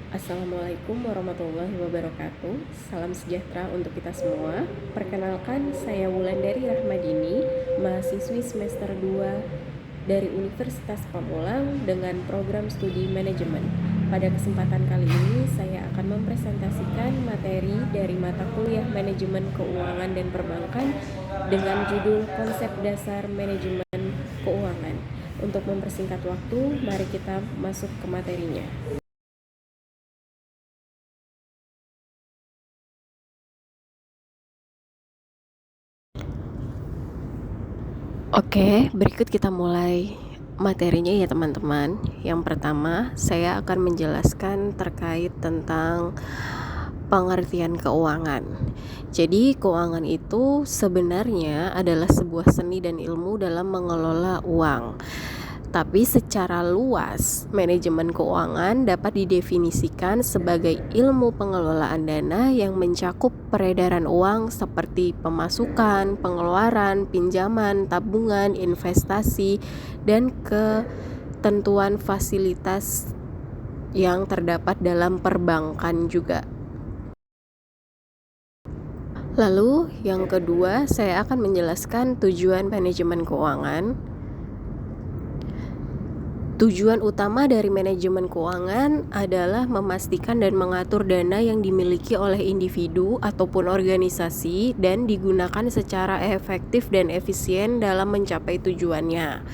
Assalamualaikum warahmatullahi wabarakatuh. Salam sejahtera untuk kita semua. Perkenalkan, saya Wulandari Rahmadini, mahasiswi semester 2 dari Universitas Pamulang dengan program studi manajemen. Pada kesempatan kali ini, saya akan mempresentasikan materi dari mata kuliah manajemen keuangan dan perbankan dengan judul konsep dasar manajemen keuangan. Untuk mempersingkat waktu, mari kita masuk ke materinya. Oke, berikut kita mulai materinya ya teman-teman. Yang pertama, saya akan menjelaskan terkait tentang pengertian keuangan. Jadi, keuangan itu sebenarnya adalah sebuah seni dan ilmu dalam mengelola uang. Tapi secara luas, manajemen keuangan dapat didefinisikan sebagai ilmu pengelolaan dana yang mencakup peredaran uang seperti pemasukan, pengeluaran, pinjaman, tabungan, investasi, dan ketentuan fasilitas yang terdapat dalam perbankan juga. Lalu, yang kedua, saya akan menjelaskan tujuan manajemen keuangan. Tujuan utama dari manajemen keuangan adalah memastikan dan mengatur dana yang dimiliki oleh individu ataupun organisasi dan digunakan secara efektif dan efisien dalam mencapai tujuannya.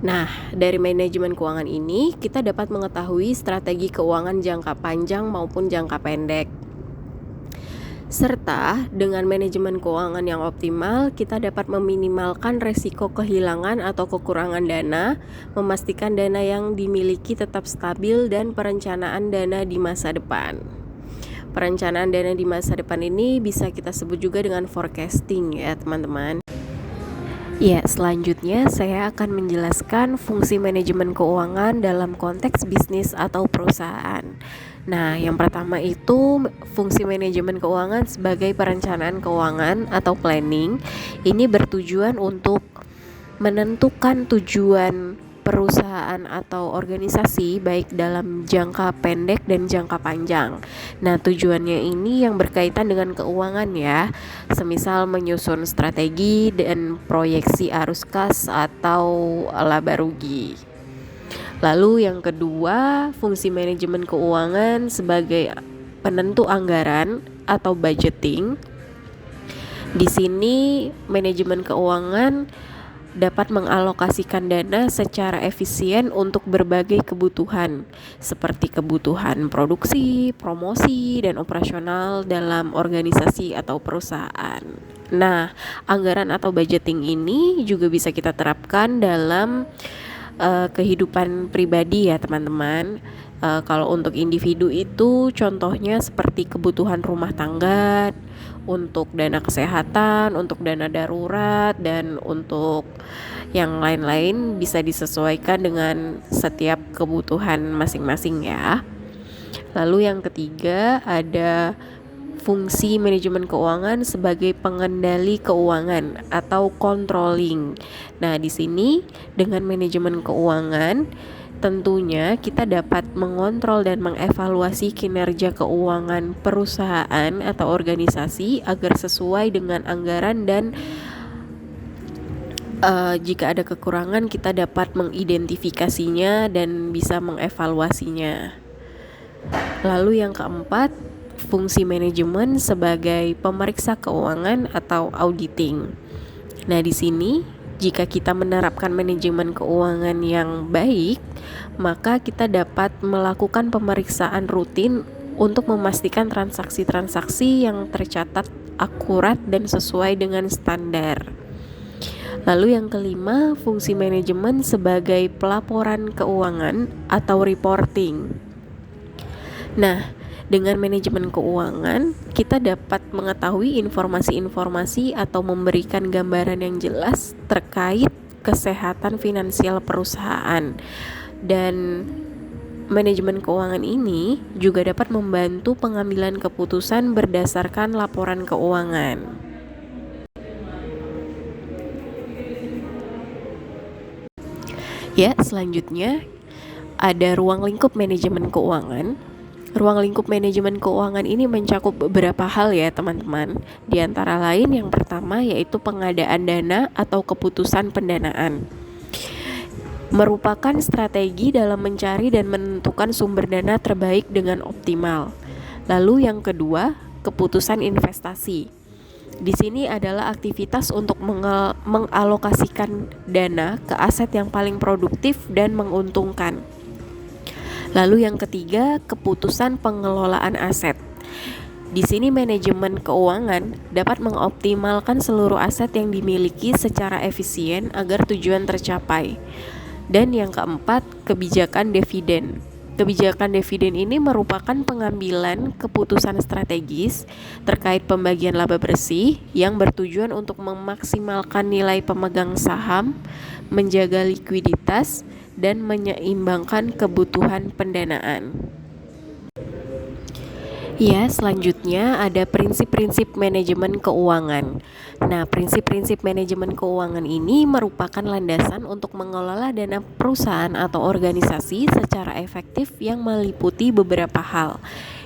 Nah, dari manajemen keuangan ini kita dapat mengetahui strategi keuangan jangka panjang maupun jangka pendek. Serta dengan manajemen keuangan yang optimal, kita dapat meminimalkan resiko kehilangan atau kekurangan dana, memastikan dana yang dimiliki tetap stabil, dan perencanaan dana di masa depan. Perencanaan dana di masa depan ini bisa kita sebut juga dengan forecasting ya teman-teman. Ya, selanjutnya saya akan menjelaskan fungsi manajemen keuangan dalam konteks bisnis atau perusahaan. Nah, yang pertama itu fungsi manajemen keuangan sebagai perencanaan keuangan atau planning. Ini bertujuan untuk menentukan tujuan perusahaan atau organisasi baik dalam jangka pendek dan jangka panjang. Nah, tujuannya ini yang berkaitan dengan keuangan ya, semisal menyusun strategi dan proyeksi arus kas atau laba rugi. Lalu yang kedua, fungsi manajemen keuangan sebagai penentu anggaran atau budgeting. Di sini manajemen keuangan dapat mengalokasikan dana secara efisien untuk berbagai kebutuhan seperti kebutuhan produksi, promosi, dan operasional dalam organisasi atau perusahaan. Nah, anggaran atau budgeting ini juga bisa kita terapkan dalam kehidupan pribadi ya teman-teman. Kalau untuk individu itu contohnya seperti kebutuhan rumah tangga, untuk dana kesehatan, untuk dana darurat, dan untuk yang lain-lain bisa disesuaikan dengan setiap kebutuhan masing-masing ya. Lalu yang ketiga ada fungsi manajemen keuangan sebagai pengendali keuangan atau controlling. Nah, di sini dengan manajemen keuangan tentunya kita dapat mengontrol dan mengevaluasi kinerja keuangan perusahaan atau organisasi agar sesuai dengan anggaran dan jika ada kekurangan kita dapat mengidentifikasinya dan bisa mengevaluasinya. Lalu yang keempat, fungsi manajemen sebagai pemeriksa keuangan atau auditing. Nah, di sini jika kita menerapkan manajemen keuangan yang baik, maka kita dapat melakukan pemeriksaan rutin untuk memastikan transaksi-transaksi yang tercatat akurat dan sesuai dengan standar. Lalu yang kelima, fungsi manajemen sebagai pelaporan keuangan atau reporting. Nah, dengan manajemen keuangan, kita dapat mengetahui informasi-informasi atau memberikan gambaran yang jelas terkait kesehatan finansial perusahaan. Dan manajemen keuangan ini juga dapat membantu pengambilan keputusan berdasarkan laporan keuangan. Ya, selanjutnya ada ruang lingkup manajemen keuangan. Ruang lingkup manajemen keuangan ini mencakup beberapa hal ya teman-teman. Di antara lain yang pertama yaitu pengadaan dana atau keputusan pendanaan. Merupakan strategi dalam mencari dan menentukan sumber dana terbaik dengan optimal. Lalu yang kedua, keputusan investasi. Di sini adalah aktivitas untuk mengalokasikan dana ke aset yang paling produktif dan menguntungkan. Lalu yang ketiga, keputusan pengelolaan aset. Di sini manajemen keuangan dapat mengoptimalkan seluruh aset yang dimiliki secara efisien agar tujuan tercapai. Dan yang keempat, kebijakan dividen. Kebijakan dividen ini merupakan pengambilan keputusan strategis terkait pembagian laba bersih yang bertujuan untuk memaksimalkan nilai pemegang saham, menjaga likuiditas, dan menyeimbangkan kebutuhan pendanaan. Ya, selanjutnya ada prinsip-prinsip manajemen keuangan. Nah, prinsip-prinsip manajemen keuangan ini merupakan landasan untuk mengelola dana perusahaan atau organisasi secara efektif yang meliputi beberapa hal.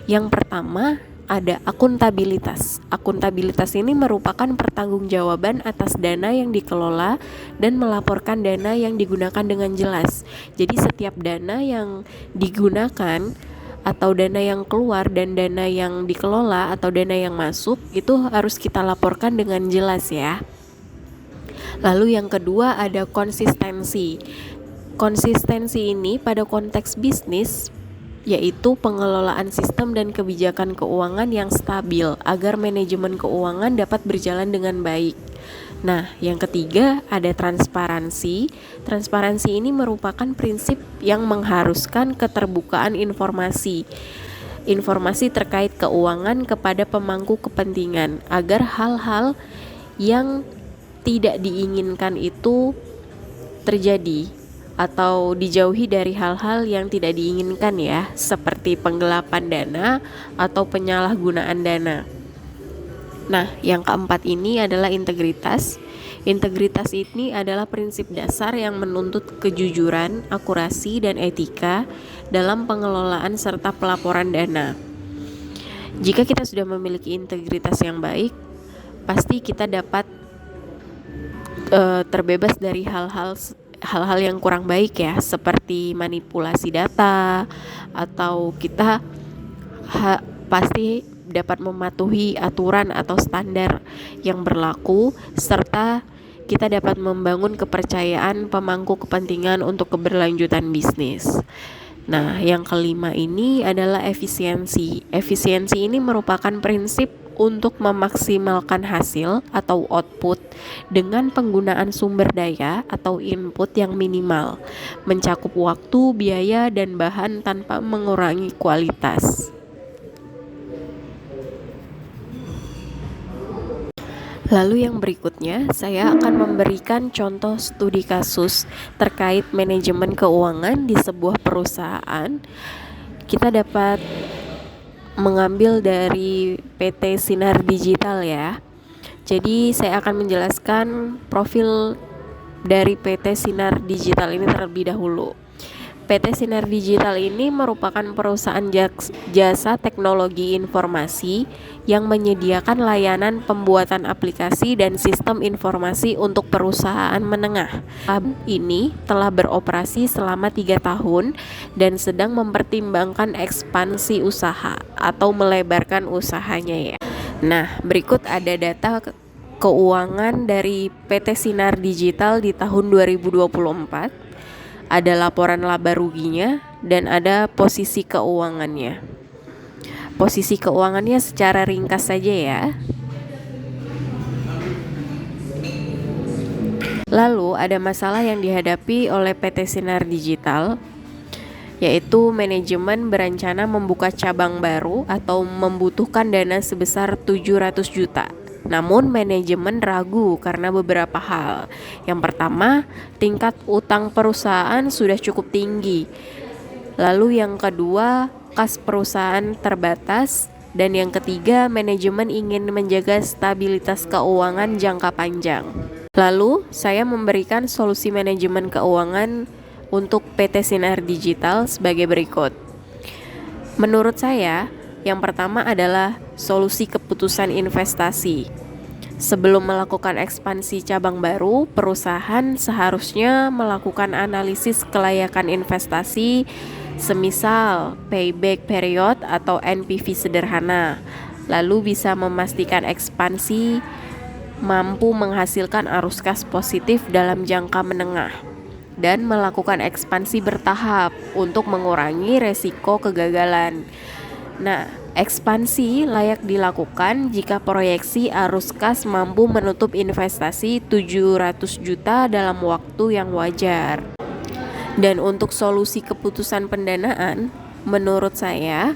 Yang pertama, ada akuntabilitas. Akuntabilitas ini merupakan pertanggungjawaban atas dana yang dikelola dan melaporkan dana yang digunakan dengan jelas. Jadi setiap dana yang digunakan atau dana yang keluar dan dana yang dikelola atau dana yang masuk itu harus kita laporkan dengan jelas ya. Lalu yang kedua ada konsistensi. Konsistensi ini pada konteks bisnis yaitu pengelolaan sistem dan kebijakan keuangan yang stabil agar manajemen keuangan dapat berjalan dengan baik. Nah, yang ketiga ada transparansi. Transparansi ini merupakan prinsip yang mengharuskan keterbukaan informasi terkait keuangan kepada pemangku kepentingan agar hal-hal yang tidak diinginkan itu terjadi atau dijauhi dari hal-hal yang tidak diinginkan ya, seperti penggelapan dana atau penyalahgunaan dana. Nah, yang keempat ini adalah integritas. Integritas ini adalah prinsip dasar yang menuntut kejujuran, akurasi, dan etika dalam pengelolaan serta pelaporan dana. Jika kita sudah memiliki integritas yang baik, pasti kita dapat terbebas dari hal-hal yang kurang baik ya, seperti manipulasi data, atau kita pasti dapat mematuhi aturan atau standar yang berlaku, serta kita dapat membangun kepercayaan pemangku kepentingan untuk keberlanjutan bisnis. Nah, yang kelima ini adalah efisiensi. Efisiensi ini merupakan prinsip untuk memaksimalkan hasil atau output dengan penggunaan sumber daya atau input yang minimal, mencakup waktu, biaya, dan bahan tanpa mengurangi kualitas. Lalu yang berikutnya, saya akan memberikan contoh studi kasus terkait manajemen keuangan di sebuah perusahaan. Kita dapat mengambil dari PT Sinar Digital ya. Jadi saya akan menjelaskan profil dari PT Sinar Digital ini terlebih dahulu. PT Sinar Digital ini merupakan perusahaan jasa teknologi informasi yang menyediakan layanan pembuatan aplikasi dan sistem informasi untuk perusahaan menengah. Ini telah beroperasi selama 3 tahun dan sedang mempertimbangkan ekspansi usaha atau melebarkan usahanya ya. Nah, berikut ada data keuangan dari PT Sinar Digital di tahun 2024. Ada laporan laba ruginya dan ada posisi keuangannya. Posisi keuangannya secara ringkas saja ya. Lalu ada masalah yang dihadapi oleh PT Sinar Digital, yaitu manajemen berencana membuka cabang baru atau membutuhkan dana sebesar 700 juta. Namun manajemen ragu karena beberapa hal. Yang pertama, tingkat utang perusahaan sudah cukup tinggi. Lalu yang kedua, kas perusahaan terbatas. Dan yang ketiga, manajemen ingin menjaga stabilitas keuangan jangka panjang. Lalu, saya memberikan solusi manajemen keuangan untuk PT Sinar Digital sebagai berikut. Menurut saya, yang pertama adalah solusi keputusan investasi. Sebelum melakukan ekspansi cabang baru, perusahaan seharusnya melakukan analisis kelayakan investasi, semisal payback period atau NPV sederhana. Lalu bisa memastikan ekspansi mampu menghasilkan arus kas positif dalam jangka menengah dan melakukan ekspansi bertahap untuk mengurangi resiko kegagalan. Nah, ekspansi layak dilakukan jika proyeksi arus kas mampu menutup investasi 700 juta dalam waktu yang wajar. Dan untuk solusi keputusan pendanaan, menurut saya,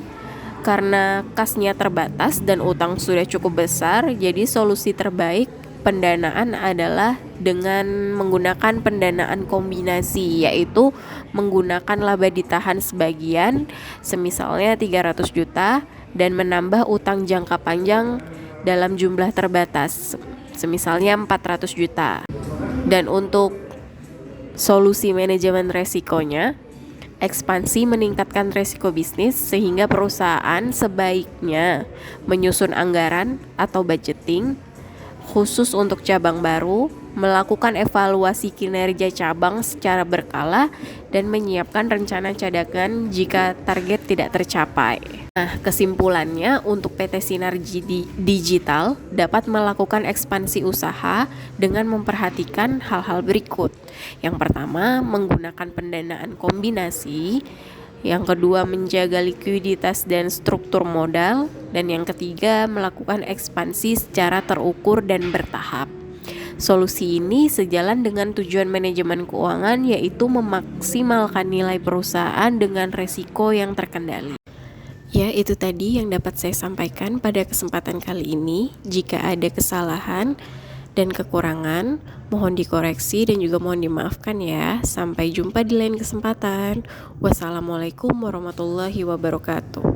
karena kasnya terbatas dan utang sudah cukup besar, jadi solusi terbaik pendanaan adalah dengan menggunakan pendanaan kombinasi, yaitu menggunakan laba ditahan sebagian, semisalnya 300 juta, dan menambah utang jangka panjang dalam jumlah terbatas, semisalnya 400 juta. Dan untuk solusi manajemen resikonya, ekspansi meningkatkan resiko bisnis sehingga perusahaan sebaiknya menyusun anggaran atau budgeting khusus untuk cabang baru, melakukan evaluasi kinerja cabang secara berkala, dan menyiapkan rencana cadangan jika target tidak tercapai. Nah, kesimpulannya untuk PT Sinergi Digital dapat melakukan ekspansi usaha dengan memperhatikan hal-hal berikut. Yang pertama, menggunakan pendanaan kombinasi. Yang kedua, menjaga likuiditas dan struktur modal. Dan yang ketiga, melakukan ekspansi secara terukur dan bertahap. Solusi ini sejalan dengan tujuan manajemen keuangan, yaitu memaksimalkan nilai perusahaan dengan resiko yang terkendali. Ya, itu tadi yang dapat saya sampaikan pada kesempatan kali ini. Jika ada kesalahan dan kekurangan, mohon dikoreksi dan juga mohon dimaafkan ya. Sampai jumpa di lain kesempatan. Wassalamualaikum warahmatullahi wabarakatuh.